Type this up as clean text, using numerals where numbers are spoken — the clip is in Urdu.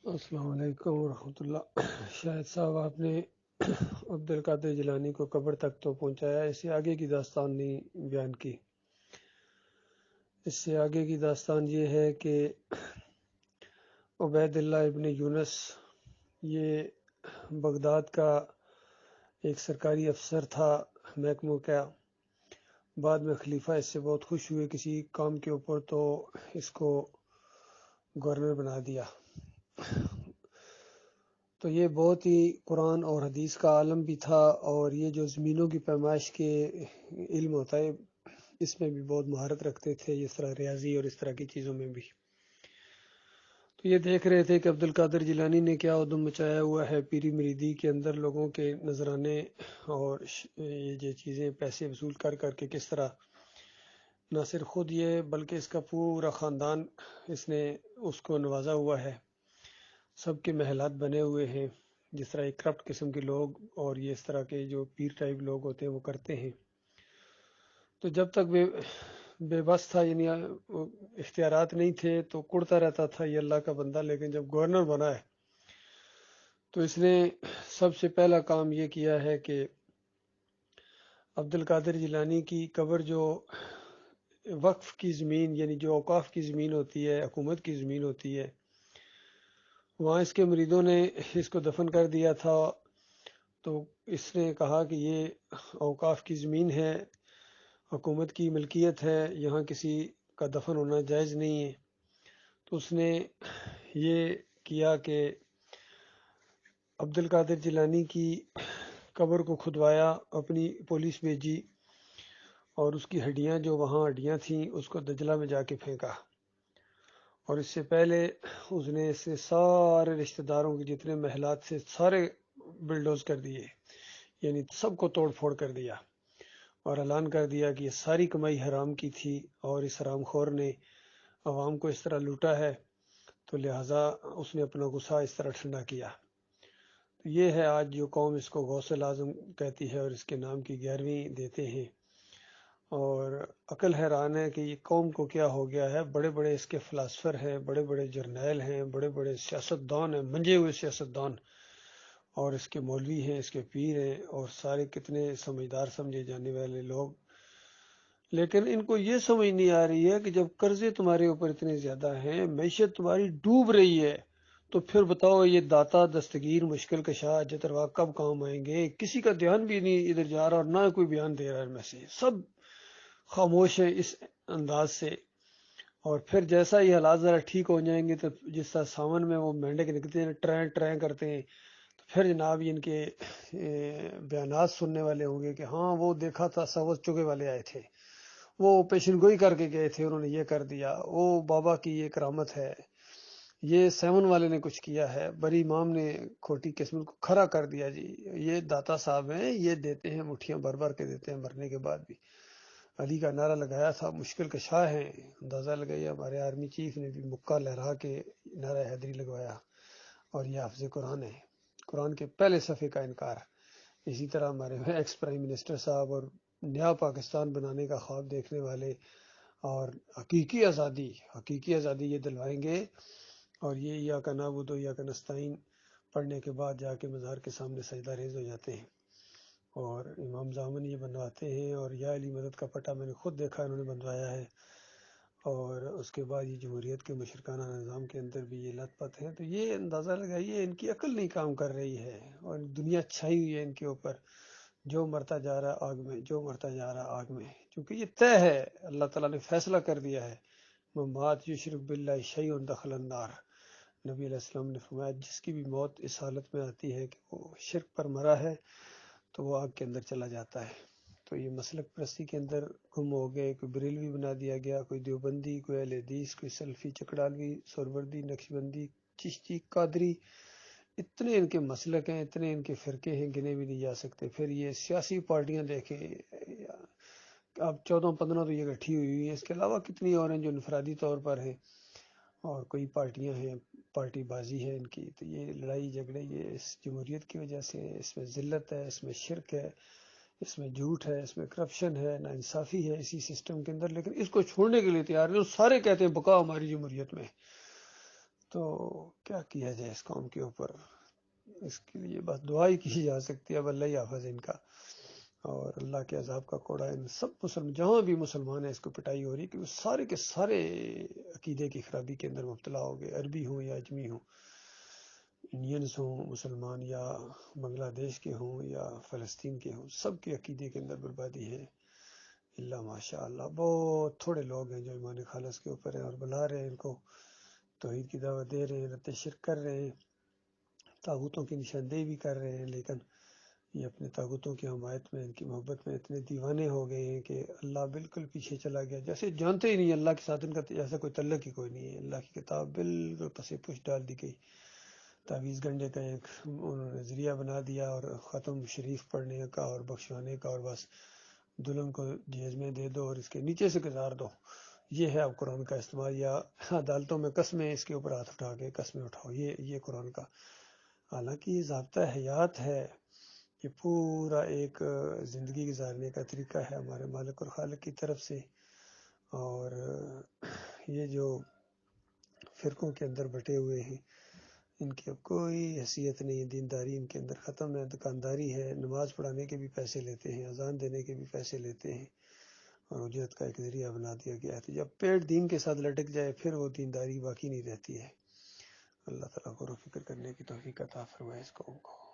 السلام علیکم ورحمۃ اللہ۔ شاہد صاحب آپ نے عبد القادر جیلانی کو قبر تک تو پہنچایا، اس سے آگے کی داستان نہیں بیان کی۔ اس سے آگے کی داستان یہ ہے کہ عبید اللہ ابن یونس یہ بغداد کا ایک سرکاری افسر تھا محکموں کا۔ بعد میں خلیفہ اس سے بہت خوش ہوئے کسی کام کے اوپر، تو اس کو گورنر بنا دیا۔ تو یہ بہت ہی قرآن اور حدیث کا عالم بھی تھا، اور یہ جو زمینوں کی پیمائش کے علم ہوتا ہے اس میں بھی بہت مہارت رکھتے تھے، اس طرح ریاضی اور اس طرح کی چیزوں میں بھی۔ تو یہ دیکھ رہے تھے کہ عبد القادر جیلانی نے کیا ادھم مچایا ہوا ہے پیری مریدی کے اندر، لوگوں کے نذرانے اور یہ جو چیزیں پیسے وصول کر کر کے کس طرح نہ صرف خود یہ بلکہ اس کا پورا خاندان اس نے اس کو نوازا ہوا ہے، سب کے محلات بنے ہوئے ہیں، جس طرح ایک کرپٹ قسم کے لوگ اور یہ اس طرح کے جو پیر ٹائپ لوگ ہوتے ہیں وہ کرتے ہیں۔ تو جب تک بے بس تھا، یعنی اختیارات نہیں تھے، تو کڑتا رہتا تھا یہ اللہ کا بندہ، لیکن جب گورنر بنا ہے تو اس نے سب سے پہلا کام یہ کیا ہے کہ عبد القادر جیلانی کی قبر جو وقف کی زمین، یعنی جو اوقاف کی زمین ہوتی ہے، حکومت کی زمین ہوتی ہے، وہاں اس کے مریدوں نے اس کو دفن کر دیا تھا۔ تو اس نے کہا کہ یہ اوقاف کی زمین ہے، حکومت کی ملکیت ہے، یہاں کسی کا دفن ہونا جائز نہیں ہے۔ تو اس نے یہ کیا کہ عبد القادر جیلانی کی قبر کو کھدوایا، اپنی پولیس بھیجی، اور اس کی ہڈیاں جو وہاں ہڈیاں تھیں اس کو دجلہ میں جا کے پھینکا، اور اس سے پہلے اس نے اس سے سارے رشتہ داروں کے جتنے محلات سے سارے بلڈوز کر دیے، یعنی سب کو توڑ پھوڑ کر دیا، اور اعلان کر دیا کہ یہ ساری کمائی حرام کی تھی، اور اس حرام خور نے عوام کو اس طرح لوٹا ہے، تو لہٰذا اس نے اپنا غصہ اس طرح ٹھنڈا کیا۔ تو یہ ہے آج جو قوم اس کو غوث اعظم کہتی ہے اور اس کے نام کی 11ویں دیتے ہیں، اور عقل حیران ہے کہ یہ قوم کو کیا ہو گیا ہے۔ بڑے بڑے اس کے فلاسفر ہیں، بڑے بڑے جرنیل ہیں، بڑے بڑے سیاستدان ہیں، منجے ہوئے سیاستدان، اور اس کے مولوی ہیں، اس کے پیر ہیں، اور سارے کتنے سمجھدار سمجھے جانے والے لوگ، لیکن ان کو یہ سمجھ نہیں آ رہی ہے کہ جب قرضے تمہارے اوپر اتنے زیادہ ہیں، معیشت تمہاری ڈوب رہی ہے، تو پھر بتاؤ یہ داتا دستگیر مشکل کشا جتروا کب کام آئیں گے؟ کسی کا دھیان بھی نہیں ادھر جا رہا، اور نہ کوئی بیان دے رہا ہے، ان میں سے سب خاموش ہیں اس انداز سے۔ اور پھر جیسا یہ حالات ذرا ٹھیک ہو جائیں گے، تو جس طرح ساون میں وہ مینڈک نکلتے ہیں، ٹرین ٹرین کرتے ہیں، تو پھر جناب ان کے بیانات سننے والے ہوں گے کہ ہاں وہ دیکھا تھا، سوز چگے والے آئے تھے، وہ پیشن گوئی کر کے گئے تھے، انہوں نے یہ کر دیا، وہ بابا کی یہ کرامت ہے، یہ سیون والے نے کچھ کیا ہے، بری امام نے کھوٹی قسمت کو کھڑا کر دیا، جی یہ داتا صاحب ہیں، یہ دیتے ہیں، مٹھیاں بھر بھر کے دیتے ہیں مرنے کے بعد بھی۔ علی کا نعرہ لگایا تھا، مشکل کشا ہیں، اندازہ لگائیے، ہمارے آرمی چیف نے بھی مکہ لہرا کے نعرہ حیدری لگوایا، اور یہ حافظ قرآن ہے، قرآن کے پہلے صفحے کا انکار۔ اسی طرح ہمارے ایکس پرائم منسٹر صاحب، اور نیا پاکستان بنانے کا خواب دیکھنے والے، اور حقیقی آزادی یہ دلوائیں گے، اور یہ یا کا نعبد و یا کا نستعین پڑھنے کے بعد جا کے مزار کے سامنے سجدہ ریز ہو جاتے ہیں، اور امام زامن یہ بنواتے ہیں، اور یا علی مدد کا پٹا میں نے خود دیکھا انہوں نے بنوایا ہے، اور اس کے بعد یہ جمہوریت کے مشرکانہ نظام کے اندر بھی یہ لت پت ہیں۔ تو یہ اندازہ لگائیے ان کی عقل نہیں کام کر رہی ہے، اور دنیا چھائی ہوئی ہے ان کے اوپر، جو مرتا جا رہا آگ میں، جو مرتا جا رہا آگ میں، کیونکہ یہ طے ہے، اللہ تعالیٰ نے فیصلہ کر دیا ہے، مات یشرک باللہ شیء دخل النار۔ نبی علیہ السلام نے فرمایا جس کی بھی موت اس حالت میں آتی ہے کہ وہ شرک پر مرا ہے، تو وہ آگ کے اندر چلا جاتا ہے۔ تو یہ مسلک پرستی کے اندر گم ہو گئے، کوئی بریلوی بنا دیا گیا، کوئی دیوبندی، کوئی اہل حدیث، کوئی سلفی، چکڑالوی، سہروردی، نقشبندی، چشتی، قادری، اتنے ان کے مسلک ہیں، اتنے ان کے فرقے ہیں، گنے بھی نہیں جا سکتے۔ پھر یہ سیاسی پارٹیاں دیکھیں، اب 14-15 تو یہ گٹھی ہوئی ہیں، اس کے علاوہ کتنی اور ہیں جو انفرادی طور پر ہیں، اور کوئی پارٹیاں ہیں، پارٹی بازی ہے ان کی۔ تو یہ لڑائی جھگڑے یہ اس جمہوریت کی وجہ سے، اس میں ذلت ہے، اس میں شرک ہے، اس میں جھوٹ ہے، اس میں کرپشن ہے، ناانصافی ہے اسی سسٹم کے اندر، لیکن اس کو چھوڑنے کے لیے تیار نہیں، سارے کہتے ہیں بقا ہماری جمہوریت میں۔ تو کیا کیا جائے اس قوم کے اوپر؟ اس کے لیے بس دعا ہی کی جا سکتی ہے، اب اللہ ہی حافظ ان کا، اور اللہ کے عذاب کا کوڑا ان سب جہاں بھی مسلمان ہیں اس کو پٹائی ہو رہی ہے کہ وہ سارے کے سارے عقیدے کی خرابی کے اندر مبتلا ہو گئے، عربی ہوں یا اجمی ہوں، انڈینس ہوں مسلمان، یا بنگلہ دیش کے ہوں یا فلسطین کے ہوں، سب کے عقیدے کے اندر بربادی ہے۔ اللہ ماشاء اللہ بہت تھوڑے لوگ ہیں جو ایمان خالص کے اوپر ہیں اور بلا رہے ہیں ان کو، توحید کی دعوت دے رہے ہیں، رت شرک کر رہے ہیں، طاغوتوں کی نشاندہی بھی کر رہے ہیں، لیکن یہ اپنے طاغوتوں کی حمایت میں، ان کی محبت میں اتنے دیوانے ہو گئے ہیں کہ اللہ بالکل پیچھے چلا گیا، جیسے جانتے ہی نہیں اللہ کے ساتھ ان کا جیسا کوئی تعلق ہی کوئی نہیں ہے۔ اللہ کی کتاب بالکل پسے پش ڈال دی گئی، تعویذ گنڈے کا ایک انہوں نے ذریعہ بنا دیا، اور ختم شریف پڑھنے کا اور بخشوانے کا، اور بس دلہن کو جہیز میں دے دو اور اس کے نیچے سے گزار دو، یہ ہے اب قرآن کا استعمال، یا عدالتوں میں قسمیں اس کے اوپر ہاتھ اٹھا کے قسمیں اٹھاؤ، یہ قرآن کا، حالانکہ یہ ضابطہ حیات ہے، یہ پورا ایک زندگی گزارنے کا طریقہ ہے ہمارے مالک اور خالق کی طرف سے۔ اور یہ جو فرقوں کے اندر بٹے ہوئے ہیں ان کی اب کوئی حیثیت نہیں، دینداری ان کے اندر ختم ہے، دکانداری ہے، نماز پڑھانے کے بھی پیسے لیتے ہیں، اذان دینے کے بھی پیسے لیتے ہیں، اور اجرت کا ایک ذریعہ بنا دیا گیا ہے۔ تو جب پیٹ دین کے ساتھ لٹک جائے پھر وہ دینداری باقی نہیں رہتی ہے۔ اللہ تعالیٰ غور و فکر کرنے کی توفیق عطا فرمائے اس قوم کو۔